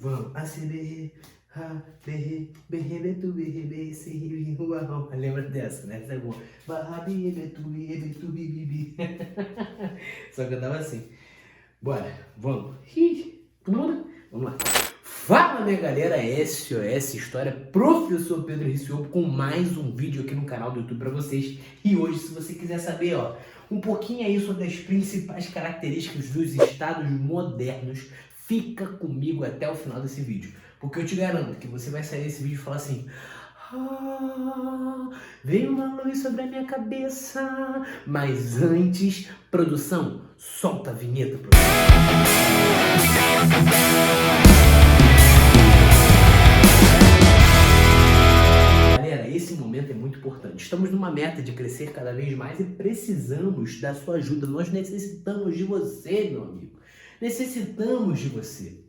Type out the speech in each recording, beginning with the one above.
Vamos, ACBR, BR, BR, Betu, BR, BC, Rua, lembra dessa, né? Essa é boa. Barrabi, Betu, Betu, Bibi. Só que eu tava assim. Bora, vamos. Vamos lá. Fala, minha galera, SOS História, Professor Pedro Ricciolo com mais um vídeo aqui no canal do YouTube para vocês. E hoje, se você quiser saber, um pouquinho aí sobre as principais características dos estados modernos, fica comigo até o final desse vídeo. Porque eu te garanto que você vai sair desse vídeo e falar assim: veio uma luz sobre a minha cabeça. Mas antes, produção, solta a vinheta, produção. Galera, esse momento é muito importante. Estamos numa meta de crescer cada vez mais e precisamos da sua ajuda. Nós necessitamos de você, meu amigo. Necessitamos de você.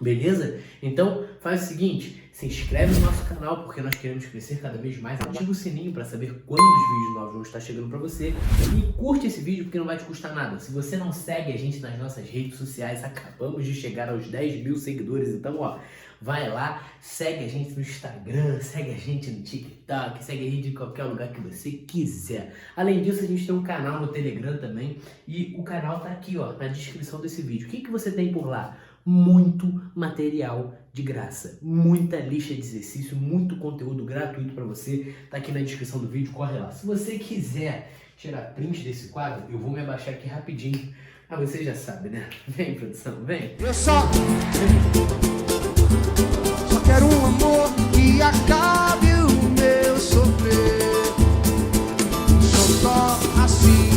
Beleza? Então faz o seguinte, se inscreve no nosso canal porque nós queremos crescer cada vez mais, ativa o sininho para saber quando os vídeos novos vão estar chegando para você e curte esse vídeo porque não vai te custar nada. Se você não segue a gente nas nossas redes sociais, acabamos de chegar aos 10 mil seguidores, então vai lá, segue a gente no Instagram, segue a gente no TikTok, segue a gente em qualquer lugar que você quiser. Além disso, a gente tem um canal no Telegram também e o canal tá aqui na descrição desse vídeo. O que você tem por lá? Muito material de graça, muita lista de exercício, muito conteúdo gratuito para você, tá aqui na descrição do vídeo, corre lá. Se você quiser tirar print desse quadro, eu vou me abaixar aqui rapidinho. Você já sabe, né? Vem, produção, vem. Eu só quero um amor que acabe o meu sofrer. Só assim,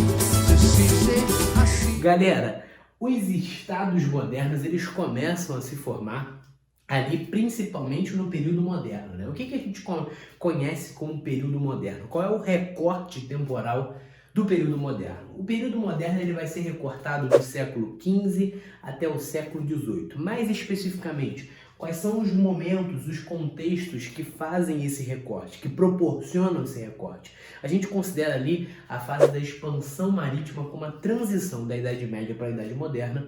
assim. Galera, os estados modernos, eles começam a se formar ali principalmente no período moderno, né? O que a gente conhece como período moderno? Qual é o recorte temporal do período moderno? O período moderno ele vai ser recortado do século XV até o século XVIII. Mais especificamente, quais são os momentos, os contextos que fazem esse recorte, que proporcionam esse recorte? A gente considera ali a fase da expansão marítima como a transição da Idade Média para a Idade Moderna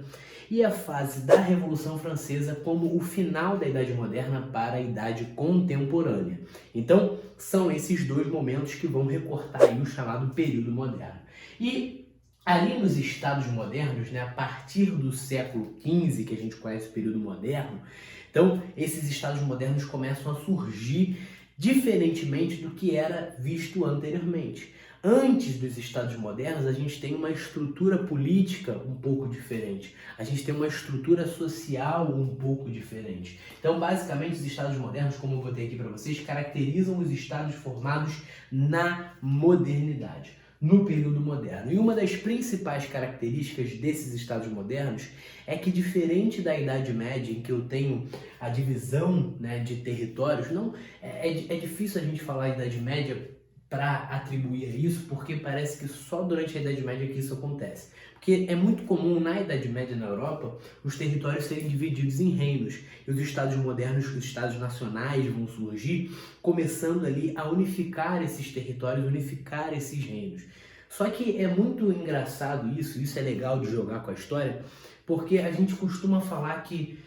e a fase da Revolução Francesa como o final da Idade Moderna para a Idade Contemporânea. Então, são esses dois momentos que vão recortar aí o chamado período moderno. E ali nos estados modernos, né, a partir do século XV, que a gente conhece o período moderno, então esses estados modernos começam a surgir diferentemente do que era visto anteriormente. Antes dos estados modernos, a gente tem uma estrutura política um pouco diferente. A gente tem uma estrutura social um pouco diferente. Então, basicamente, os estados modernos, como eu botei aqui para vocês, caracterizam os estados formados na modernidade, no período moderno. E uma das principais características desses estados modernos é que, diferente da Idade Média, em que eu tenho a divisão, né, de territórios, não é difícil a gente falar Idade Média para atribuir a isso, porque parece que só durante a Idade Média que isso acontece. Porque é muito comum na Idade Média na Europa os territórios serem divididos em reinos e os estados modernos, os estados nacionais vão surgir, começando ali a unificar esses territórios, unificar esses reinos. Só que é muito engraçado isso é legal de jogar com a história, porque a gente costuma falar que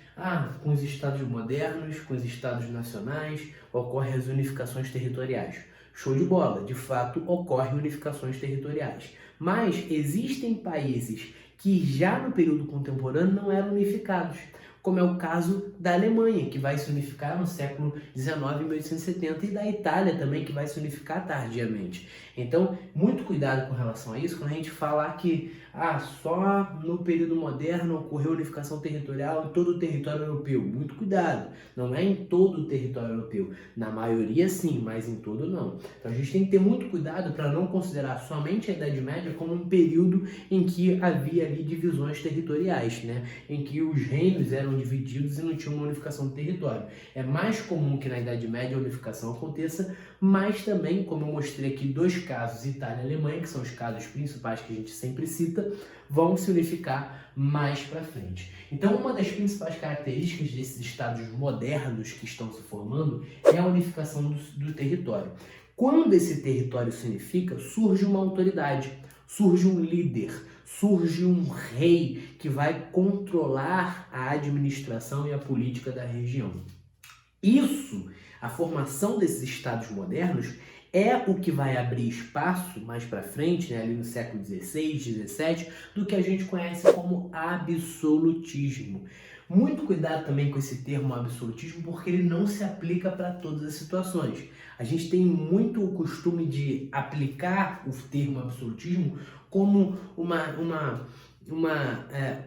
com os estados modernos, com os estados nacionais, ocorrem as unificações territoriais. Show de bola, de fato ocorrem unificações territoriais. Mas existem países que já no período contemporâneo não eram unificados, como é o caso da Alemanha, que vai se unificar no século XIX, em 1870, e da Itália também, que vai se unificar tardiamente. Então, muito cuidado com relação a isso, quando a gente falar que só no período moderno ocorreu unificação territorial em todo o território europeu. Muito cuidado, não é em todo o território europeu. Na maioria sim, mas em todo não. Então a gente tem que ter muito cuidado para não considerar somente a Idade Média como um período em que havia ali divisões territoriais, né? Em que os reinos eram divididos e não tinha uma unificação do território. É mais comum que na Idade Média a unificação aconteça, mas também, como eu mostrei aqui, dois casos, Itália e Alemanha, que são os casos principais que a gente sempre cita, vão se unificar mais para frente. Então, uma das principais características desses estados modernos que estão se formando é a unificação do território. Quando esse território se unifica, surge uma autoridade, surge um líder, surge um rei que vai controlar a administração e a política da região. Isso, a formação desses estados modernos, é o que vai abrir espaço mais para frente, né, ali no século XVI, XVII, do que a gente conhece como absolutismo. Muito cuidado também com esse termo absolutismo, porque ele não se aplica para todas as situações. A gente tem muito o costume de aplicar o termo absolutismo como uma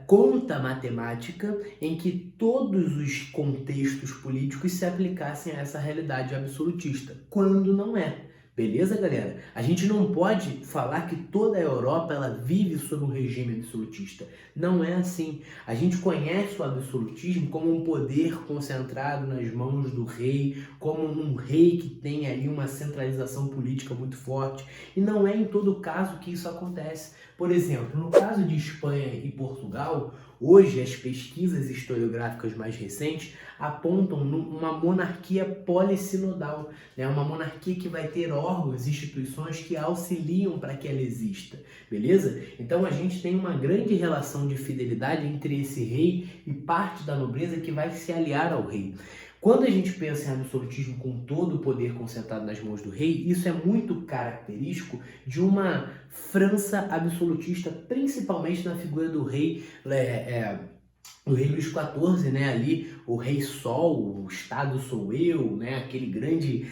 conta matemática em que todos os contextos políticos se aplicassem a essa realidade absolutista, quando não é. Beleza, galera? A gente não pode falar que toda a Europa ela vive sob um regime absolutista. Não é assim. A gente conhece o absolutismo como um poder concentrado nas mãos do rei, como um rei que tem ali uma centralização política muito forte. E não é em todo caso que isso acontece. Por exemplo, no caso de Espanha e Portugal, hoje as pesquisas historiográficas mais recentes apontam uma monarquia polissinodal, né? Uma monarquia que vai ter órgãos, instituições que auxiliam para que ela exista, beleza? Então a gente tem uma grande relação de fidelidade entre esse rei e parte da nobreza que vai se aliar ao rei. Quando a gente pensa em absolutismo com todo o poder concentrado nas mãos do rei, isso é muito característico de uma França absolutista, principalmente na figura do rei Luís XIV, né, ali o Rei Sol, o Estado sou eu, né, aquele grande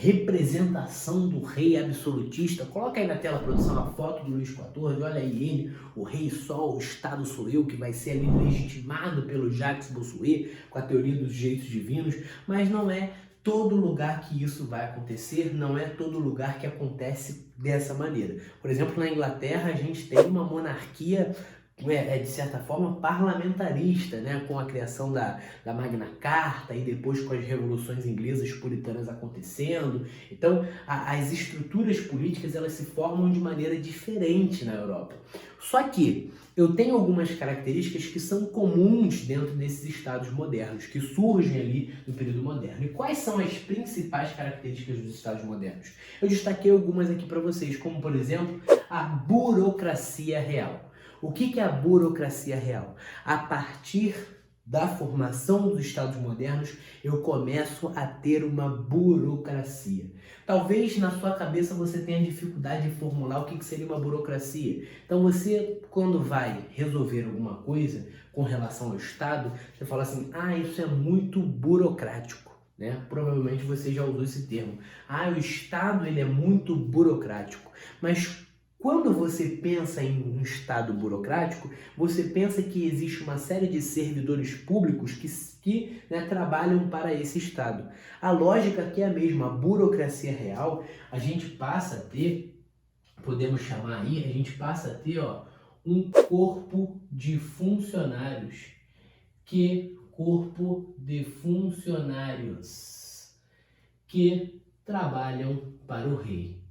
representação do rei absolutista. Coloca aí na tela, produção, a foto do Luís XIV, olha aí ele, o Rei Sol, o Estado sou eu, que vai ser ali legitimado pelo Jacques Bossuet com a teoria dos direitos divinos, mas não é todo lugar que isso vai acontecer, não é todo lugar que acontece dessa maneira. Por exemplo, na Inglaterra a gente tem uma monarquia de certa forma parlamentarista, né, com a criação da Magna Carta e depois com as revoluções inglesas puritanas acontecendo. Então, as estruturas políticas elas se formam de maneira diferente na Europa. Só que eu tenho algumas características que são comuns dentro desses estados modernos, que surgem ali no período moderno. E quais são as principais características dos estados modernos? Eu destaquei algumas aqui para vocês, como por exemplo, a burocracia real. O que é a burocracia real? A partir da formação dos estados modernos, eu começo a ter uma burocracia. Talvez na sua cabeça você tenha dificuldade de formular o que seria uma burocracia. Então você, quando vai resolver alguma coisa com relação ao Estado, você fala assim, isso é muito burocrático. Né? Provavelmente você já usou esse termo. O Estado ele é muito burocrático. Mas quando você pensa em um Estado burocrático, você pensa que existe uma série de servidores públicos que trabalham para esse Estado. A lógica aqui é a mesma, a burocracia real, a gente passa a ter, podemos chamar aí, a gente passa a ter um corpo de funcionários. Que trabalham para o rei.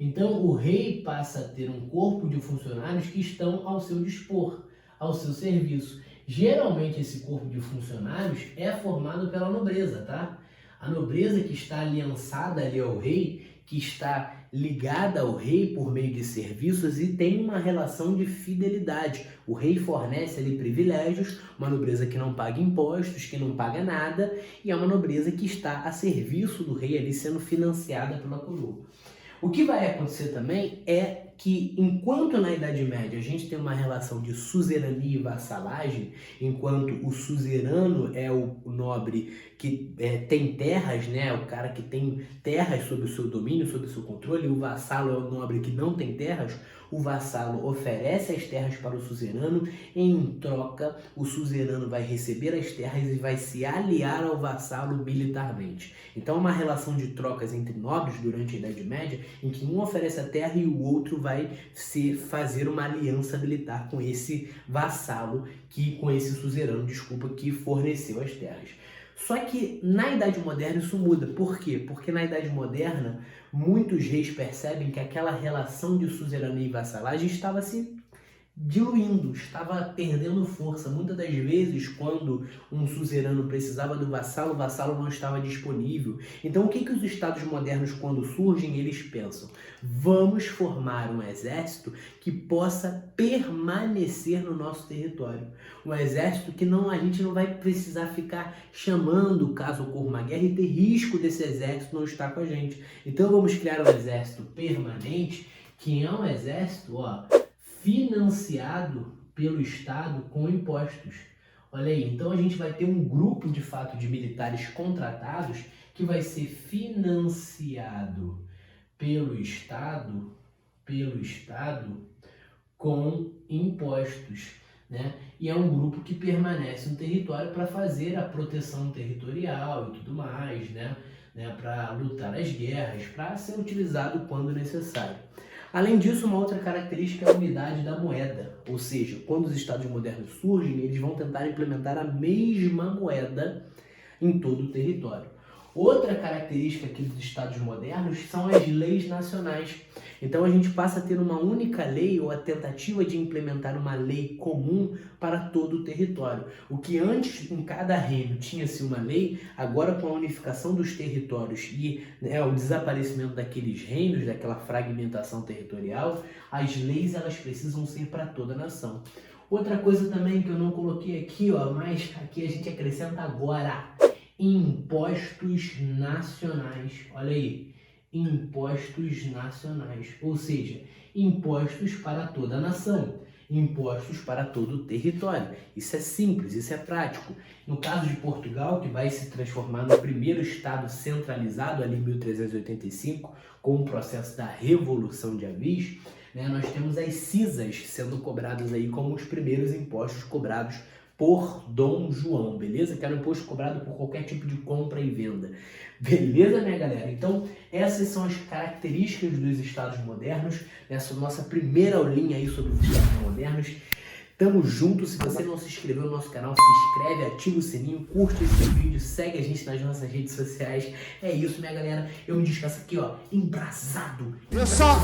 Então, o rei passa a ter um corpo de funcionários que estão ao seu dispor, ao seu serviço. Geralmente, esse corpo de funcionários é formado pela nobreza, tá? A nobreza que está aliançada ali ao rei, que está ligada ao rei por meio de serviços e tem uma relação de fidelidade. O rei fornece ali privilégios, uma nobreza que não paga impostos, que não paga nada, e é uma nobreza que está a serviço do rei ali sendo financiada pela coroa. O que vai acontecer também é que, enquanto na Idade Média a gente tem uma relação de suzerania e vassalagem, enquanto o suzerano é o nobre que tem terras, né, o cara que tem terras sob o seu domínio, sob o seu controle, e o vassalo é o nobre que não tem terras, o vassalo oferece as terras para o suzerano, em troca o suzerano vai receber as terras e vai se aliar ao vassalo militarmente. Então é uma relação de trocas entre nobres durante a Idade Média, em que um oferece a terra e o outro vai fazer uma aliança militar com esse vassalo, com esse suzerano, que forneceu as terras. Só que na Idade Moderna isso muda. Por quê? Porque na Idade Moderna muitos reis percebem que aquela relação de suzerania e vassalagem estava se diluindo, estava perdendo força. Muitas das vezes, quando um suzerano precisava do vassalo, o vassalo não estava disponível. Então, o que os estados modernos, quando surgem, eles pensam? Vamos formar um exército que possa permanecer no nosso território. Um exército que a gente não vai precisar ficar chamando caso ocorra uma guerra e ter risco desse exército não estar com a gente. Então, vamos criar um exército permanente, que é um exército, financiado pelo Estado com impostos. Olha aí, então a gente vai ter um grupo de fato de militares contratados que vai ser financiado pelo Estado com impostos, né? E é um grupo que permanece no território para fazer a proteção territorial e tudo mais, né? Para lutar as guerras, para ser utilizado quando necessário. Além disso, uma outra característica é a unidade da moeda, ou seja, quando os estados modernos surgem, eles vão tentar implementar a mesma moeda em todo o território. Outra característica aqui dos estados modernos são as leis nacionais. Então a gente passa a ter uma única lei ou a tentativa de implementar uma lei comum para todo o território. O que antes em cada reino tinha-se uma lei, agora com a unificação dos territórios e o desaparecimento daqueles reinos, daquela fragmentação territorial, as leis elas precisam ser para toda a nação. Outra coisa também que eu não coloquei aqui, mas aqui a gente acrescenta agora. Impostos nacionais, olha aí, impostos nacionais, ou seja, impostos para toda a nação, impostos para todo o território. Isso é simples, isso é prático. No caso de Portugal, que vai se transformar no primeiro estado centralizado ali em 1385, com o processo da Revolução de Avis, nós temos as cisas sendo cobradas aí como os primeiros impostos cobrados por Dom João, beleza? Que era um imposto cobrado por qualquer tipo de compra e venda. Beleza, minha galera? Então, essas são as características dos estados modernos, nessa nossa primeira aulinha aí sobre os estados modernos. Tamo junto, se você não se inscreveu no nosso canal, se inscreve, ativa o sininho, curte esse vídeo, segue a gente nas nossas redes sociais. É isso, minha galera. Eu me despeço aqui, embrasado. Eu só